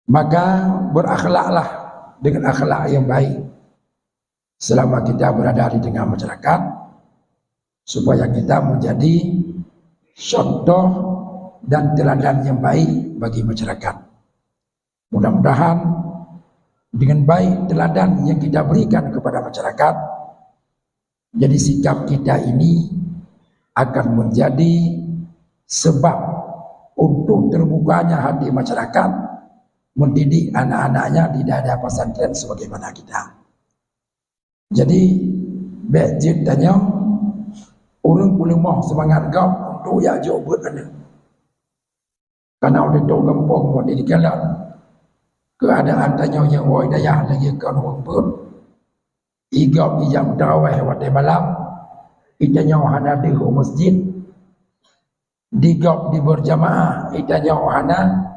Maka berakhlaklah dengan akhlak yang baik selama kita berada di tengah masyarakat, supaya kita menjadi contoh dan teladan yang baik bagi masyarakat. Mudah-mudahan dengan baik teladan yang kita berikan kepada masyarakat, jadi sikap kita ini akan menjadi sebab untuk terbukanya hati masyarakat mendidik anak-anaknya di daerah pesantren sebagaimana kita. Jadi bejit tanya orang boleh mau semangat kau untuk ya jauh buat mana. Karena orang tu kampung buat di kalan keadaan tanya yang woi daya lagi kan orang pun igap ijam tarawih wadai malam itanya hana di masjid digap di berjamaah itanya hana